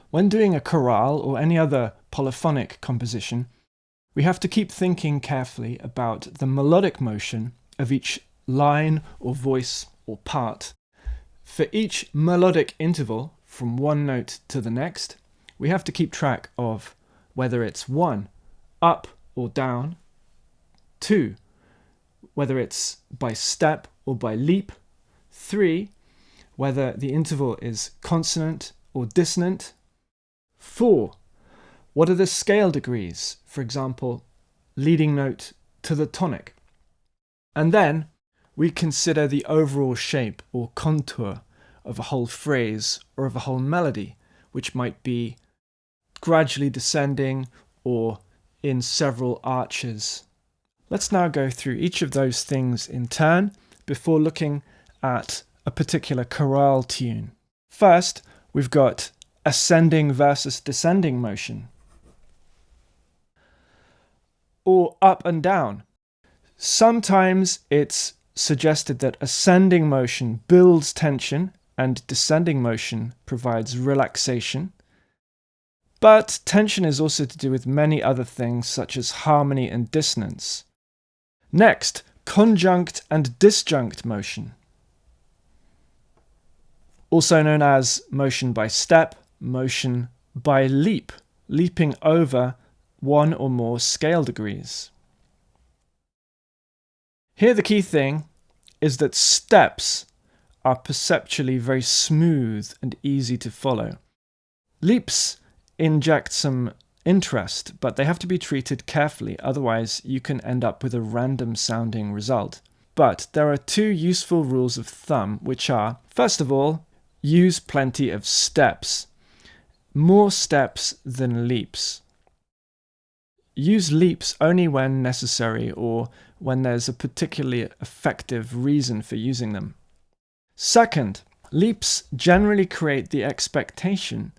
When doing a chorale or any other polyphonic composition, we have to keep thinking carefully about the melodic motion of each line or voice or part. For each melodic interval from one note to the next, we have to keep track of whether it's 1, up or down, 2, whether it's by step or by leap, 3, whether the interval is consonant or dissonant, 4, what are the scale degrees, for example, leading note to the tonic. And then we consider the overall shape or contour of a whole phrase or of a whole melody, which might be gradually descending or in several arches. Let's now go through each of those things in turn before looking at a particular chorale tune. First, we've got ascending versus descending motion, or up and down. Sometimes it's suggested that ascending motion builds tension and descending motion provides relaxation. But tension is also to do with many other things such as harmony and dissonance. Next, conjunct and disjunct motion, also known as motion by step, motion by leap, leaping over one or more scale degrees. Here the key thing is that steps are perceptually very smooth and easy to follow. Leaps inject some interest, but they have to be treated carefully, otherwise you can end up with a random sounding result. But there are two useful rules of thumb, which are, first of all, use plenty of steps. More steps than leaps. Use leaps only when necessary or when there's a particularly effective reason for using them. Second, leaps generally create the expectation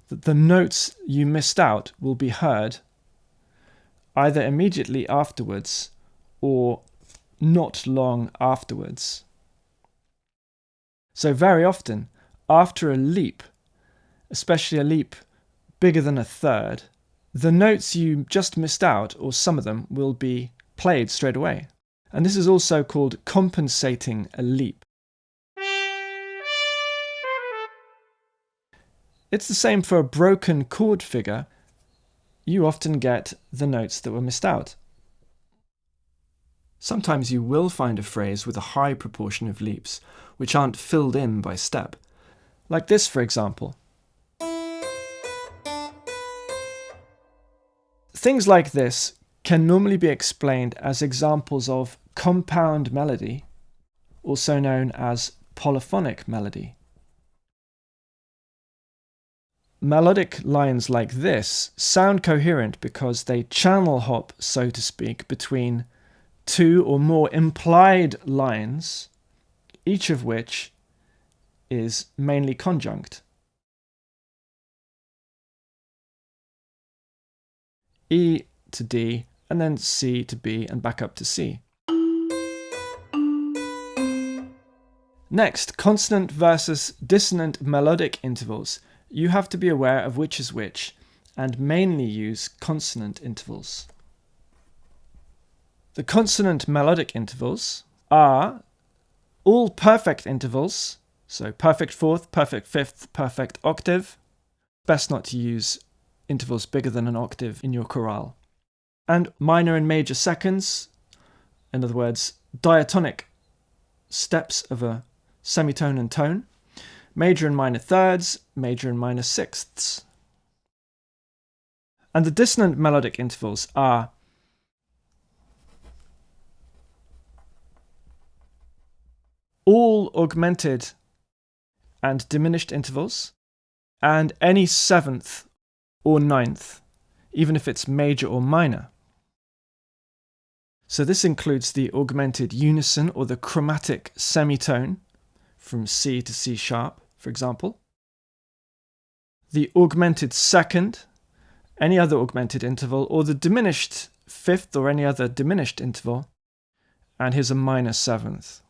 that the notes you missed out will be heard either immediately afterwards or not long afterwards. So very often, after a leap, especially a leap bigger than a third, the notes you just missed out, or some of them, will be played straight away. And this is also called compensating a leap. It's the same for a broken chord figure. You often get the notes that were missed out. Sometimes you will find a phrase with a high proportion of leaps, which aren't filled in by step. Like this, for example. Things like this can normally be explained as examples of compound melody, also known as polyphonic melody. Melodic lines like this sound coherent because they channel hop, so to speak, between two or more implied lines, each of which is mainly conjunct. E to D, and then C to B, and back up to C. Next, consonant versus dissonant melodic intervals. You have to be aware of which is which, and mainly use consonant intervals. The consonant melodic intervals are all perfect intervals, so perfect fourth, perfect fifth, perfect octave. Best not to use intervals bigger than an octave in your chorale. And minor and major seconds, in other words, diatonic steps of a semitone and tone, major and minor thirds, major and minor sixths. And the dissonant melodic intervals are all augmented and diminished intervals, and any seventh or ninth, even if it's major or minor. So this includes the augmented unison or the chromatic semitone from C to C sharp, for example. The augmented second, any other augmented interval, or the diminished fifth or any other diminished interval, and here's a minor seventh.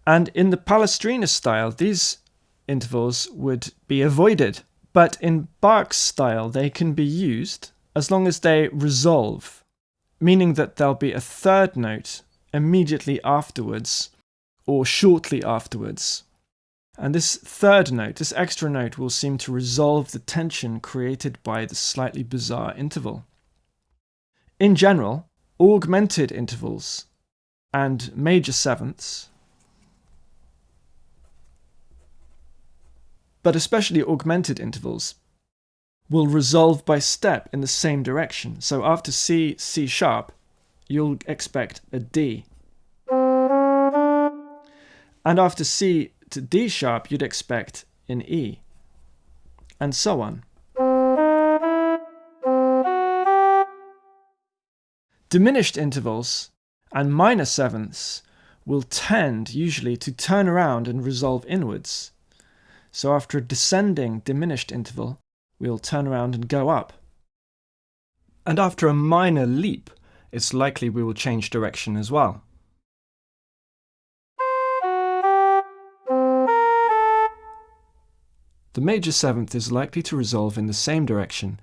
And in the Palestrina style, these intervals would be avoided But in Bach's style, they can be used as long as they resolve, meaning that there'll be a third note immediately afterwards or shortly afterwards. And this third note, this extra note, will seem to resolve the tension created by the slightly bizarre interval. In general, augmented intervals and major sevenths, but especially augmented intervals, will resolve by step in the same direction. So after C, C sharp, you'll expect a D. And after C to D sharp, you'd expect an E. And so on. Diminished intervals and minor sevenths will tend usually to turn around and resolve inwards. So after a descending diminished interval, we'll turn around and go up. And after a minor leap, it's likely we will change direction as well. The major seventh is likely to resolve in the same direction.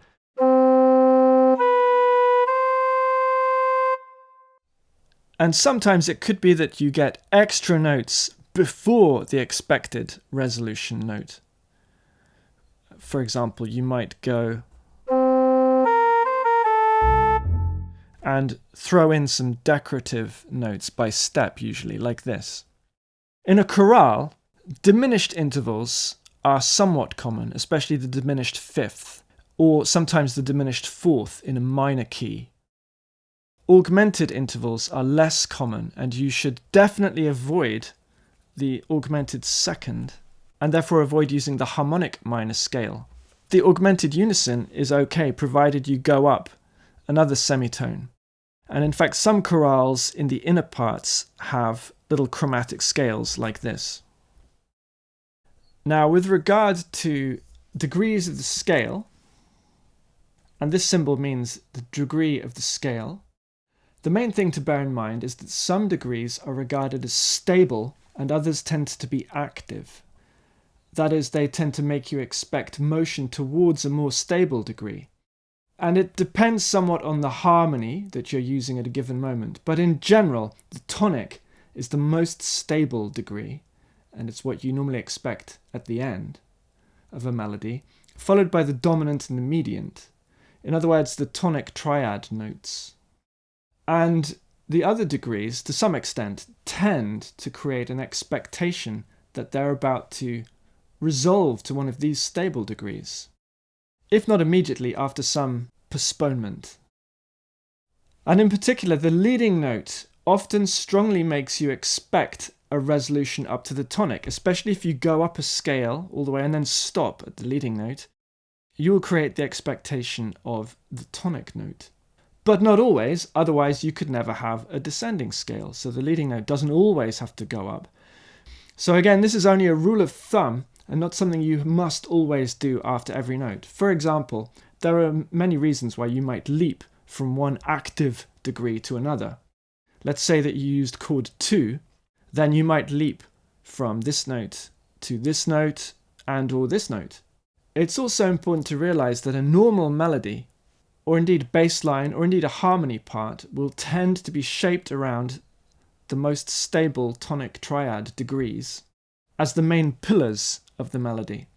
And sometimes it could be that you get extra notes before the expected resolution note. For example, you might go and throw in some decorative notes by step, usually, like this. In a chorale, diminished intervals are somewhat common, especially the diminished fifth, or sometimes the diminished fourth in a minor key. Augmented intervals are less common, and you should definitely avoid the augmented second, and therefore avoid using the harmonic minor scale. The augmented unison is okay, provided you go up another semitone. And in fact, some chorales in the inner parts have little chromatic scales like this. Now, with regard to degrees of the scale, and this symbol means the degree of the scale, the main thing to bear in mind is that some degrees are regarded as stable and others tend to be active. That is, they tend to make you expect motion towards a more stable degree. And it depends somewhat on the harmony that you're using at a given moment. But in general, the tonic is the most stable degree, and it's what you normally expect at the end of a melody, followed by the dominant and the mediant. In other words, the tonic triad notes. And the other degrees, to some extent, tend to create an expectation that they're about to resolve to one of these stable degrees, if not immediately, after some postponement. And in particular, the leading note often strongly makes you expect a resolution up to the tonic, especially if you go up a scale all the way and then stop at the leading note. You will create the expectation of the tonic note. But not always, otherwise you could never have a descending scale, so the leading note doesn't always have to go up. So again, this is only a rule of thumb and not something you must always do after every note. For example, there are many reasons why you might leap from one active degree to another. Let's say that you used chord 2, then you might leap from this note to this note and or this note. It's also important to realize that a normal melody, or indeed bass line, or indeed a harmony part, will tend to be shaped around the most stable tonic triad degrees as the main pillars of the melody.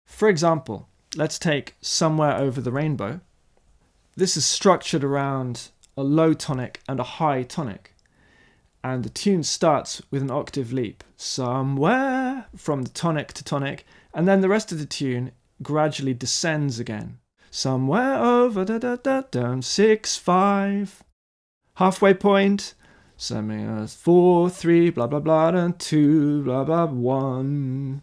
For example, let's take Somewhere Over the Rainbow. This is structured around a low tonic and a high tonic, and the tune starts with an octave leap, somewhere from the tonic to tonic, and then the rest of the tune gradually descends again. Somewhere over down 6 5, halfway point, 4 3 blah blah blah and 2 blah blah 1.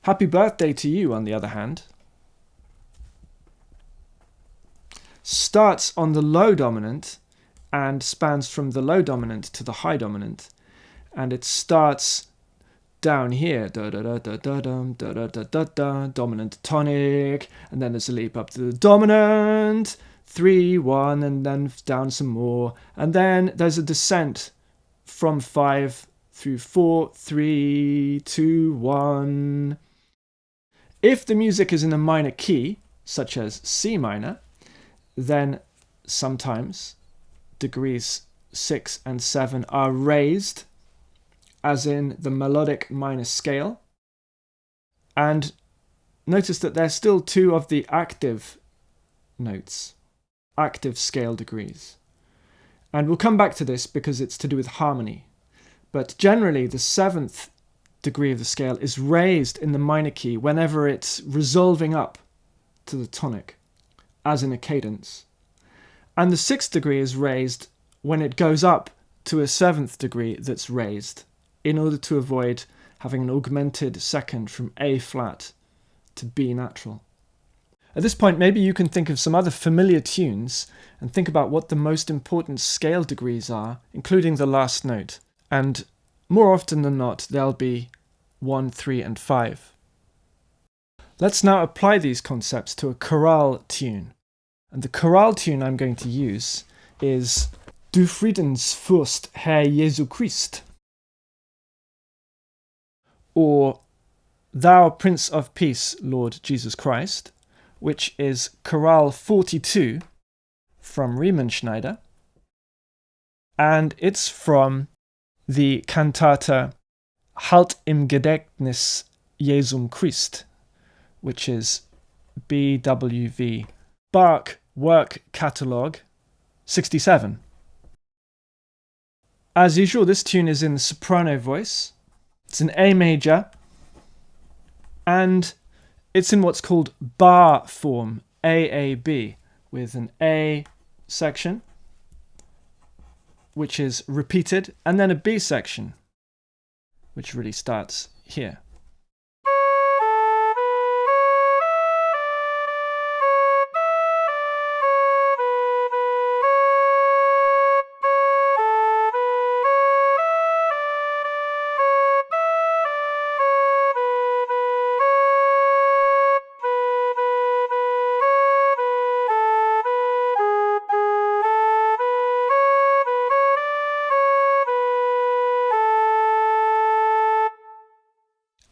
Happy Birthday to You, on the other hand, starts on the low dominant and spans from the low dominant to the high dominant, and it starts down here, da da da da da da da da da da, dominant tonic, and then there's a leap up to the dominant, 3 1, and then down some more, and then there's a descent from 5 through 4 3 2 1. If the music is in a minor key, such as C minor, then sometimes degrees 6 and 7 are raised, as in the melodic minor scale. And notice that there's still two of the active notes, active scale degrees. And we'll come back to this because it's to do with harmony. But generally, the 7th degree of the scale is raised in the minor key whenever it's resolving up to the tonic, as in a cadence. And the 6th degree is raised when it goes up to a 7th degree that's raised, in order to avoid having an augmented second from A flat to B natural. At this point, maybe you can think of some other familiar tunes and think about what the most important scale degrees are, including the last note. And more often than not, they'll be 1, 3, and 5. Let's now apply these concepts to a chorale tune. And the chorale tune I'm going to use is Du Friedensfürst, Herr Jesu Christ, or Thou Prince of Peace, Lord Jesus Christ, which is Chorale 42 from Riemenschneider, and it's from the cantata Halt im Gedächtnis Jesum Christ, which is BWV, Bach Work Catalogue 67. As usual, this tune is in the soprano voice. It's in A major, and it's in what's called bar form, AAB, with an A section, which is repeated, and then a B section, which really starts here.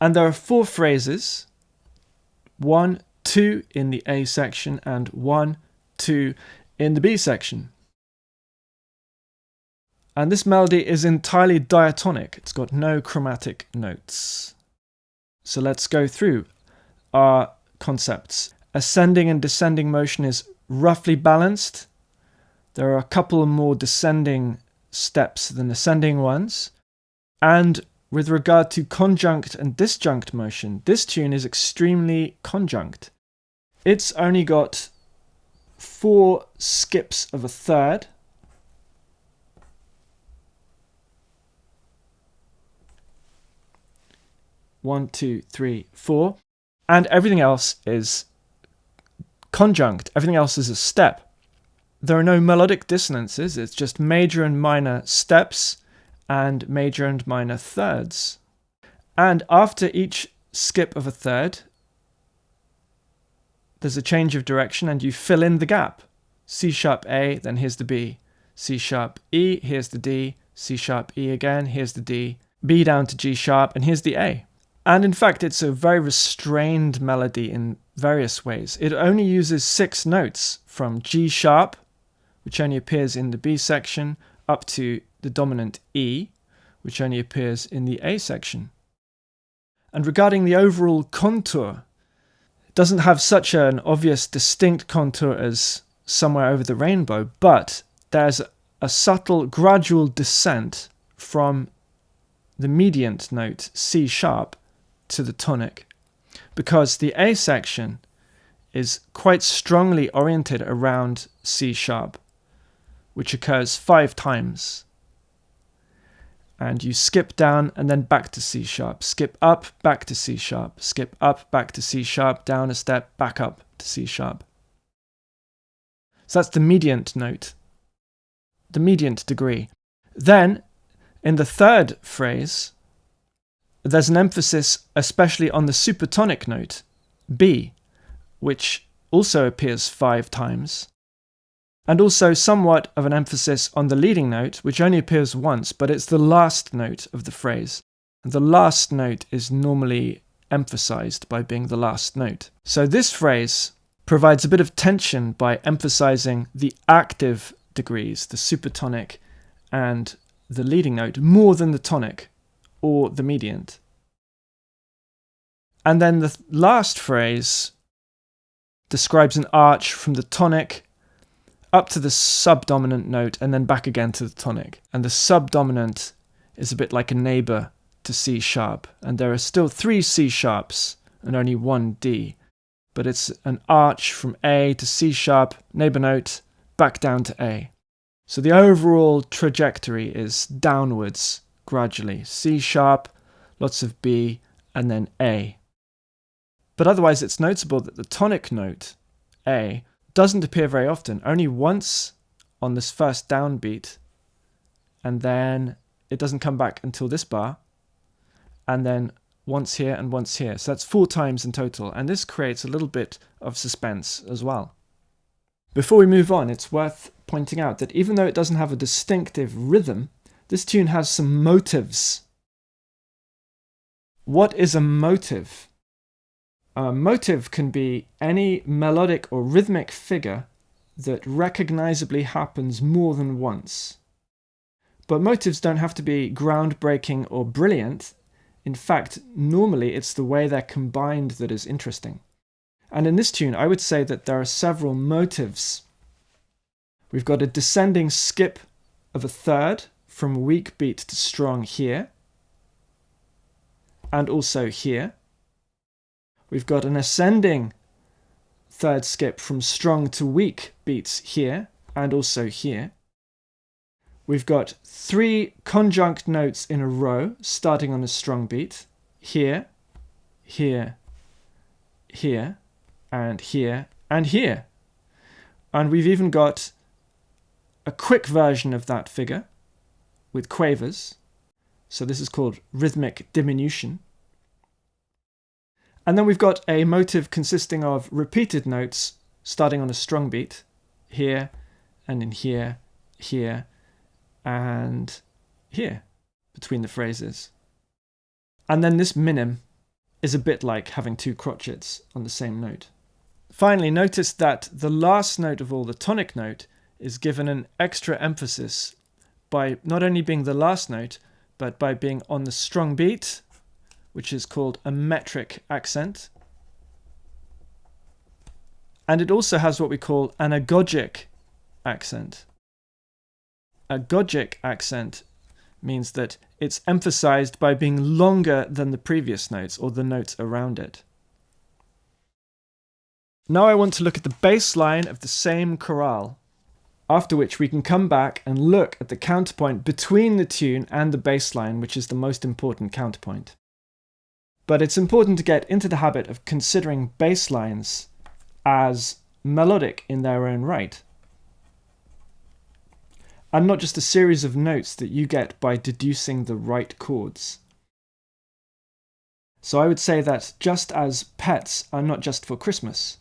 And there are 4 phrases, 1, 2 in the A section and 1, 2 in the B section. And this melody is entirely diatonic. It's got no chromatic notes. So let's go through our concepts. Ascending and descending motion is roughly balanced. There are a couple more descending steps than ascending ones. And with regard to conjunct and disjunct motion, this tune is extremely conjunct. It's only got 4 skips of a third. One, 2, 3, 4. And everything else is conjunct. Everything else is a step. There are no melodic dissonances. It's just major and minor steps and major and minor thirds. And after each skip of a third, there's a change of direction and you fill in the gap. C sharp A, then here's the B. C sharp E, here's the D. C sharp E again, here's the D. B down to G sharp, and here's the A. And in fact, it's a very restrained melody in various ways. It only uses 6 notes from G sharp, which only appears in the B section, up to the dominant E, which only appears in the A section. And regarding the overall contour, it doesn't have such an obvious distinct contour as Somewhere Over the Rainbow, but there's a subtle gradual descent from the mediant note C sharp to the tonic, because the A section is quite strongly oriented around C sharp, which occurs 5 times. And you skip down and then back to C sharp, skip up, back to C sharp, skip up, back to C sharp, down a step, back up to C sharp. So that's the mediant note, the mediant degree. Then, in the third phrase, there's an emphasis especially on the supertonic note, B, which also appears 5 times. And also somewhat of an emphasis on the leading note, which only appears once, but it's the last note of the phrase. And the last note is normally emphasized by being the last note. So this phrase provides a bit of tension by emphasizing the active degrees, the supertonic and the leading note, more than the tonic or the mediant. And then the last phrase describes an arch from the tonic up to the subdominant note and then back again to the tonic. And the subdominant is a bit like a neighbor to C sharp. And there are still 3 C sharps and only 1 D. But it's an arch from A to C sharp, neighbor note, back down to A. So the overall trajectory is downwards gradually. C sharp, lots of B, and then A. But otherwise it's notable that the tonic note, A, doesn't appear very often, only once on this first downbeat, and then it doesn't come back until this bar, and then once here and once here. So that's 4 times in total, and this creates a little bit of suspense as well. Before we move on, it's worth pointing out that even though it doesn't have a distinctive rhythm, this tune has some motives. What is a motive? A motive can be any melodic or rhythmic figure that recognizably happens more than once. But motives don't have to be groundbreaking or brilliant. In fact, normally it's the way they're combined that is interesting. And in this tune, I would say that there are several motives. We've got a descending skip of a third from weak beat to strong here, and also here. We've got an ascending third skip from strong to weak beats here, and also here. We've got 3 conjunct notes in a row, starting on a strong beat. Here, here, here, and here, and here. And we've even got a quick version of that figure with quavers. So this is called rhythmic diminution. And then we've got a motive consisting of repeated notes starting on a strong beat, here, and in here, here, and here, between the phrases. And then this minim is a bit like having 2 crotchets on the same note. Finally, notice that the last note of all, the tonic note, is given an extra emphasis by not only being the last note, but by being on the strong beat, which is called a metric accent. And it also has what we call an agogic accent. Agogic accent means that it's emphasized by being longer than the previous notes or the notes around it. Now I want to look at the bass line of the same chorale, after which we can come back and look at the counterpoint between the tune and the bass line, which is the most important counterpoint. But it's important to get into the habit of considering bass lines as melodic in their own right, and not just a series of notes that you get by deducing the right chords. So I would say that just as pets are not just for Christmas,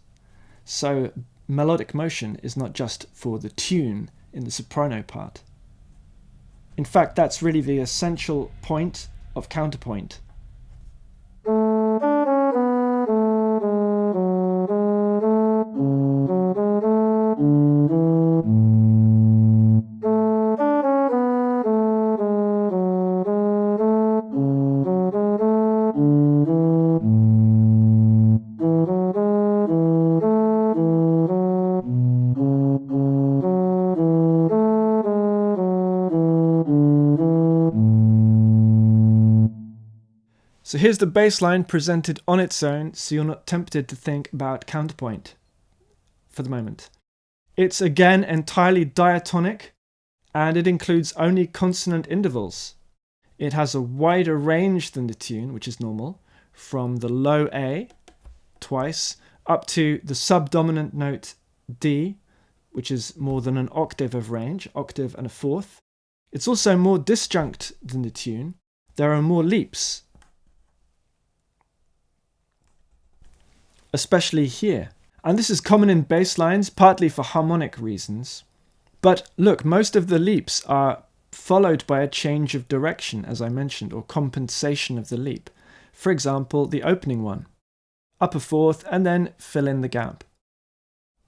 so melodic motion is not just for the tune in the soprano part. In fact, that's really the essential point of counterpoint. So here's the bass line presented on its own, so you're not tempted to think about counterpoint for the moment. It's again entirely diatonic, and it includes only consonant intervals. It has a wider range than the tune, which is normal, from the low A, twice, up to the subdominant note D, which is more than an octave of range, octave and a fourth. It's also more disjunct than the tune. There are more leaps, especially here. And this is common in bass lines, partly for harmonic reasons. But look, most of the leaps are followed by a change of direction, as I mentioned, or compensation of the leap. For example, the opening one, upper fourth, and then fill in the gap.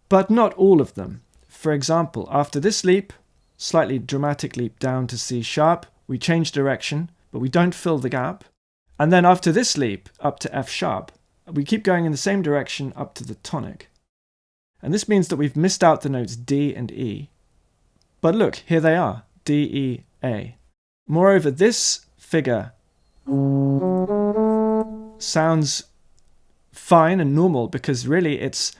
But not all of them. For example, after this leap, slightly dramatic leap down to C sharp, we change direction, but we don't fill the gap. And then after this leap up to F sharp, we keep going in the same direction up to the tonic. And this means that we've missed out the notes D and E. But look, here they are, D, E, A. Moreover, this figure sounds fine and normal because really it's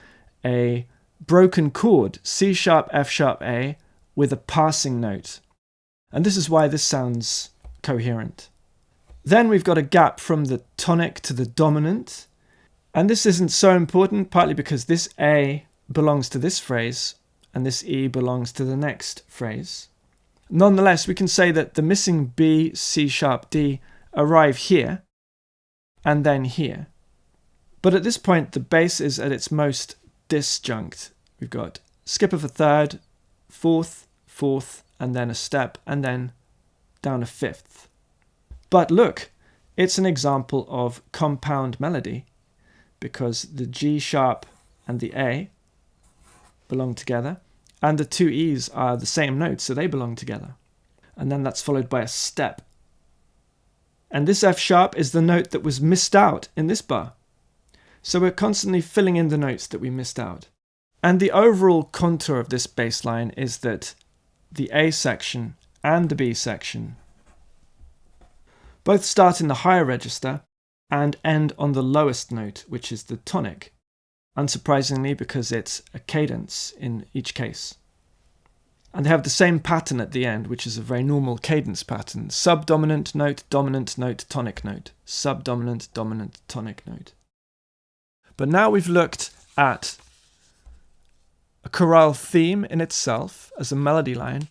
a broken chord, C sharp, F sharp, A, with a passing note. And this is why this sounds coherent. Then we've got a gap from the tonic to the dominant. And this isn't so important, partly because this A belongs to this phrase and this E belongs to the next phrase. Nonetheless, we can say that the missing B, C sharp, D arrive here and then here. But at this point, the bass is at its most disjunct. We've got skip of a third, fourth, fourth, and then a step, and then down a fifth. But look, it's an example of compound melody because the G sharp and the A belong together, and the two E's are the same note, so they belong together. And then that's followed by a step. And this F sharp is the note that was missed out in this bar. So we're constantly filling in the notes that we missed out. And the overall contour of this bass line is that the A section and the B section both start in the higher register and end on the lowest note, which is the tonic, unsurprisingly because it's a cadence in each case. And they have the same pattern at the end, which is a very normal cadence pattern. Subdominant note, tonic note. Subdominant, dominant, tonic note. But now we've looked at a chorale theme in itself as a melody line,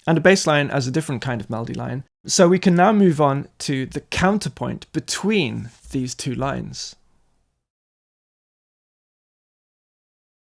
and a bass line as a different kind of melody line. So we can now move on to the counterpoint between these two lines.